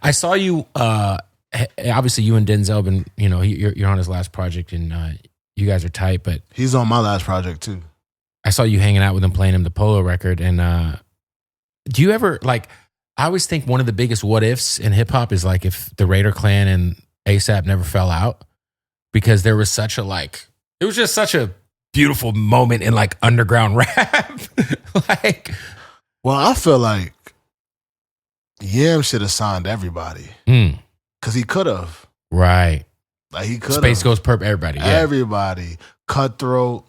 I saw you. Obviously, you and Denzel, been you're on his last project, and you guys are tight. But he's on my last project too. I saw you hanging out with him, playing him the Polo record. And do you ever like? I always think one of the biggest what ifs in hip hop is like if the Raider Clan and ASAP never fell out, because there was such a like. It was just such a beautiful moment in like underground rap. Like, well, I feel like Yam should have signed everybody because he could have. Right. Like he could. Space Ghost Perp, everybody. Yeah. Everybody. Cutthroat.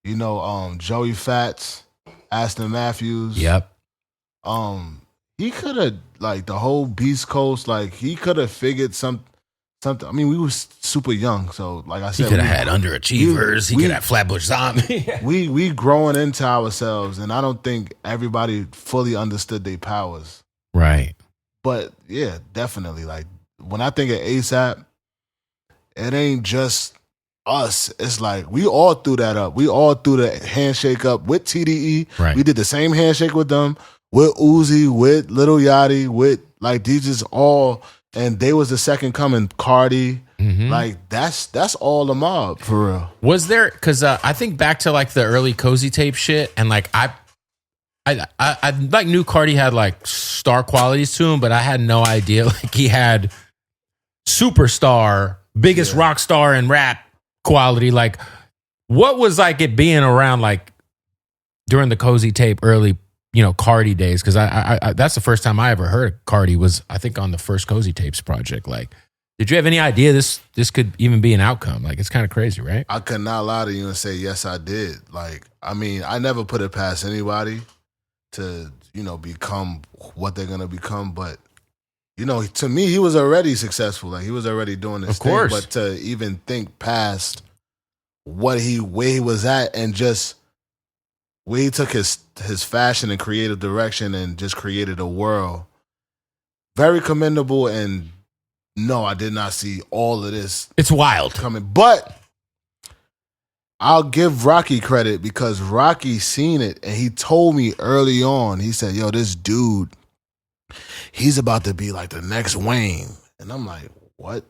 Joey Fats, Aston Matthews. Yep. He could have like the whole Beast Coast. Like he could have figured something. I mean, we were super young, so like I said, he could have had underachievers. He could have Flatbush Zombie. we growing into ourselves, and I don't think everybody fully understood their powers. Right. But yeah, definitely. Like when I think of ASAP, it ain't just us. It's like we all threw that up. We all threw the handshake up with TDE. Right. We did the same handshake with them, with Uzi, with Lil Yachty, with like these just all. And they was the second coming, Carti. Mm-hmm. Like that's all the mob for real. Was there? Because I think back to like the early Cozy Tape shit, and like I like knew Carti had like star qualities to him, but I had no idea like he had superstar, biggest rock star in rap quality. Like, what was like it being around like during the Cozy Tape early? Carti days, because I that's the first time I ever heard of Carti was I think on the first Cozy Tapes project. Like, did you have any idea this could even be an outcome? Like, it's kind of crazy, right? I could not lie to you and say yes, I did. Like, I mean, I never put it past anybody to become what they're gonna become, but to me, he was already successful. Like, he was already doing this thing. But to even think past where he was at and just where he took his fashion and creative direction and just created a world. Very commendable, and no, I did not see all of this. It's wild coming. But I'll give Rocky credit because Rocky seen it and he told me early on, he said, yo, this dude, he's about to be like the next Wayne. And I'm like, what?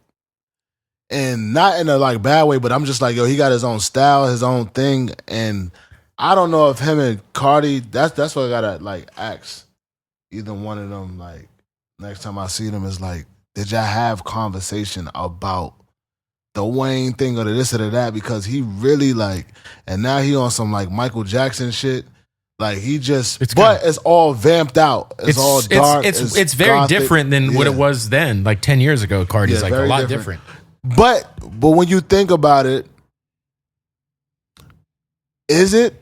And not in a like bad way, but I'm just like, yo, he got his own style, his own thing, and I don't know if him and Carti, that's what I gotta like ask either one of them, like next time I see them, is like, did y'all have conversation about the Wayne thing or the this or the that? Because he really like, and now he on some like Michael Jackson shit. Like he just, it's all vamped out. It's all dark. It's very gothic. Different than what it was then. Like 10 years ago, Carti's like a lot different. But when you think about it, is it?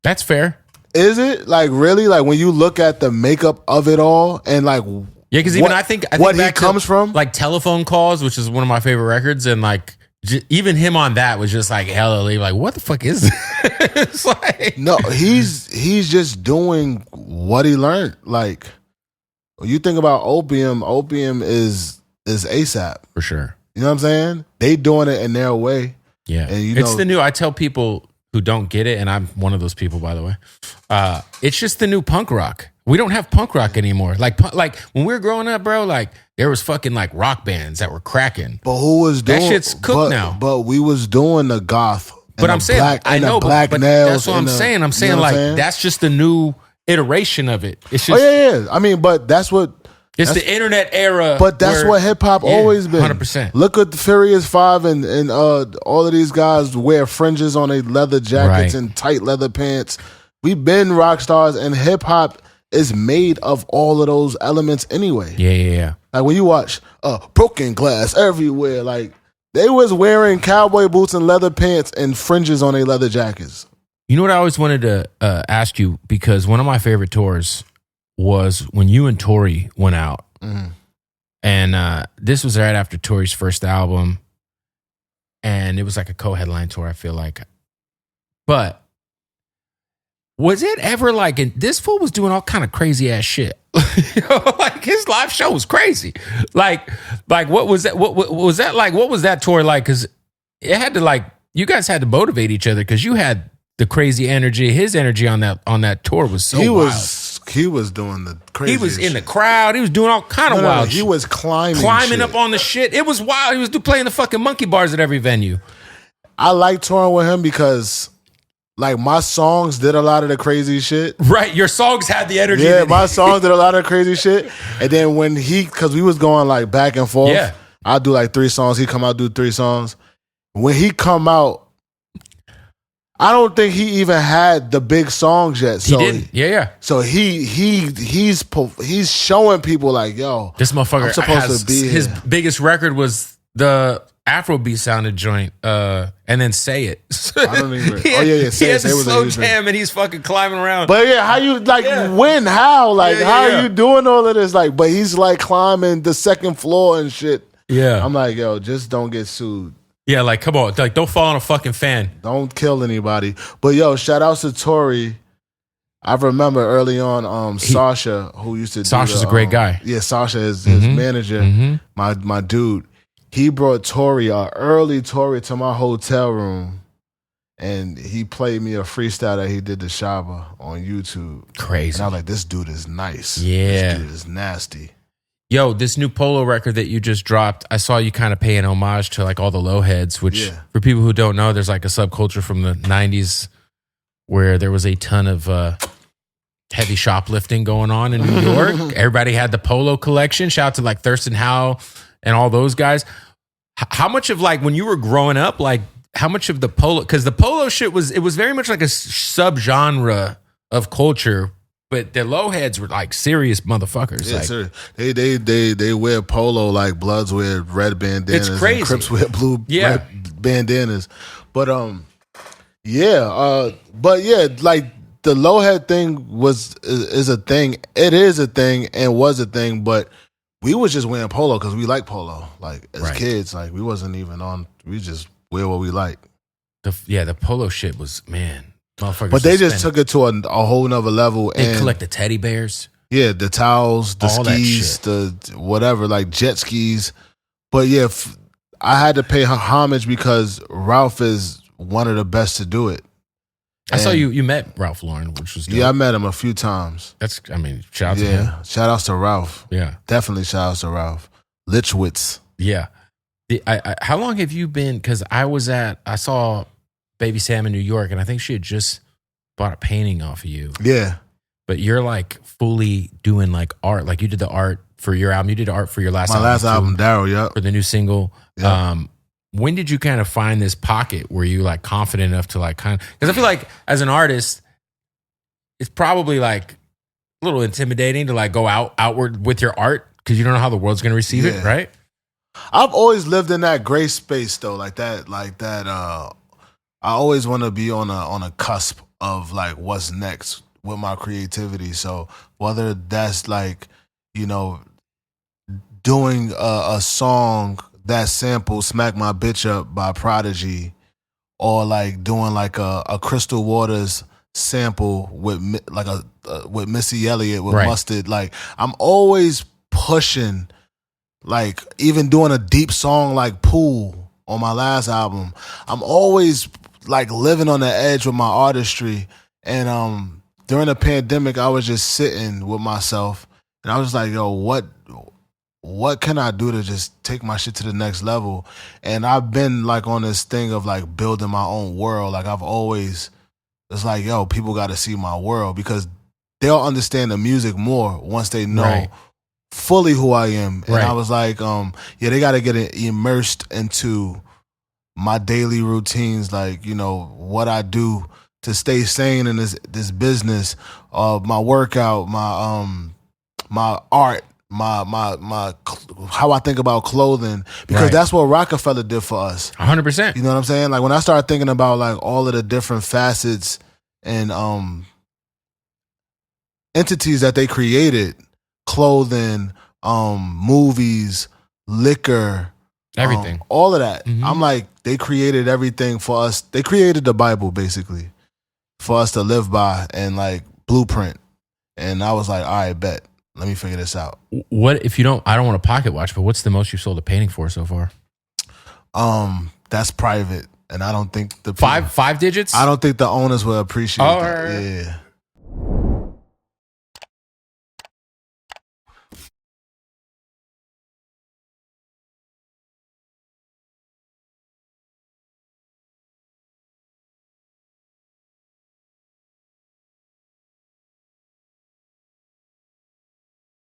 That's fair. Is it like really like when you look at the makeup of it all and like because even I think what he comes from, like Telephone Calls, which is one of my favorite records, and like even him on that was just like hella like what the fuck is this? It's like no, he's just doing what he learned. Like when you think about Opium is ASAP for sure. You know what I'm saying? They doing it in their way. Yeah, and it's the new. I tell people who don't get it, and I'm one of those people, by the way. It's just the new punk rock. We don't have punk rock anymore. Like when we were growing up, bro, like there was fucking like rock bands that were cracking. But who was doing that? Shit's cooked now. But we was doing the goth. But I'm saying, I know, but that's what I'm saying. I'm saying like that's just the new iteration of it. It's just, yeah. I mean, but that's what. It's the internet era. But that's what hip hop always been. 100%. Look at the Furious 5 and all of these guys wear fringes on their leather jackets and tight leather pants. We've been rock stars, and hip hop is made of all of those elements anyway. Yeah. Like when you watch Broken Glass everywhere, like they was wearing cowboy boots and leather pants and fringes on their leather jackets. You know what I always wanted to ask you, because one of my favorite tours was when you and Tory went out. Mm-hmm. And this was right after Tory's first album. And it was like a co-headline tour, I feel like. But was it ever like, and this fool was doing all kind of crazy ass shit. Like his live show was crazy. Like what was that? What was that like? What was that tour like? Because it had to like, you guys had to motivate each other because you had the crazy energy. His energy on that tour was so wild. Was doing the crazy. He was in the crowd. He was doing all kind of wild. He shit. was climbing shit. Up on the shit. It was wild. He was playing the fucking monkey bars at every venue. I like touring with him because, like, my songs did a lot of the crazy shit. Right, your songs had the energy. Yeah, my songs did a lot of crazy shit. And then when because we was going like back and forth. Yeah. I'd do like 3 songs. He'd come out, do 3 songs. When he come out, I don't think he even had the big songs yet. So he didn't. Yeah. So he's showing people like, yo, this motherfucker I'm supposed to be his here. biggest record was the Afrobeat sounded joint, and then Say It. I don't even. Say It. He had the slow was jam, and he's fucking climbing around. But yeah, how you when? How how are you doing all of this? Like, but he's like climbing the second floor and shit. Yeah, I'm like, yo, just don't get sued. Yeah, like, come on. Like, don't fall on a fucking fan. Don't kill anybody. But, yo, shout out to Tory. I remember early on Sasha, who used to Sasha's a great guy. Yeah, Sasha is his manager, my dude. He brought early Tory to my hotel room, and he played me a freestyle that he did to Shaba on YouTube. Crazy. And I was like, this dude is nice. Yeah. This dude is nasty. Yo, this new Polo record that you just dropped, I saw you kind of paying homage to like all the low heads, which for people who don't know, there's like a subculture from the 90s where there was a ton of heavy shoplifting going on in New York. Everybody had the Polo collection. Shout out to like Thurston Howell and all those guys. How much of like when you were growing up, like how much of the Polo, because the Polo shit was very much like a subgenre of culture. But the low heads were like serious motherfuckers. Yeah, like, sir. They wear polo like Bloods wear red bandanas. It's crazy. And Crips wear blue red bandanas. But like the low head thing is a thing. It is a thing and was a thing. But we was just wearing polo because we like polo. Like as kids, like we wasn't even on. We just wear what we like. The polo shit was, man. But they just took it to a whole nother level. They and collect the teddy bears. Yeah, the towels, the all skis, the whatever, like jet skis. But yeah, I had to pay homage because Ralph is one of the best to do it. I saw you met Ralph Lauren, which was dope. Yeah, I met him a few times. Shout out to him. Shout outs to Ralph. Yeah. Definitely shout outs to Ralph. Lichwitz. Yeah. How long have you been, because I saw Baby Sam in New York, and I think she had just bought a painting off of you. Yeah. But you're like fully doing like art. Like you did the art for your album. You did art for your last album. My last album, Daryl, yep. For the new single. Yep. When did you kind of find this pocket where you like confident enough to like kind of, because I feel like as an artist, it's probably like a little intimidating to like go outward with your art because you don't know how the world's going to receive it, right? I've always lived in that gray space though, like that. I always want to be on a cusp of like what's next with my creativity. So whether that's like, you know, doing a song that sample "Smack My Bitch Up" by Prodigy, or like doing like a Crystal Waters sample with with Missy Elliott with Mustard. Like I'm always pushing, like even doing a deep song like Pool on my last album. I'm always like living on the edge with my artistry. And during the pandemic, I was just sitting with myself and I was like, yo, what can I do to just take my shit to the next level? And I've been like on this thing of like building my own world. Like I've always, it's like, yo, people got to see my world because they'll understand the music more once they know fully who I am. And I was like, they got to get immersed into my daily routines, like, you know, what I do to stay sane in this business, my workout, my art, my how I think about clothing, because that's what Rockefeller did for us. 100%. You know what I'm saying? Like when I started thinking about like all of the different facets and entities that they created, clothing, movies, liquor, everything, all of that. I'm like, they created everything for us. They created the Bible basically for us to live by and like blueprint. And I was like, all right, bet. Let me figure this out. What if you don't? I don't want to pocket watch, but what's the most you've sold a painting for so far? That's private, and I don't think the five digits. I don't think the owners will appreciate. Oh, that. Yeah.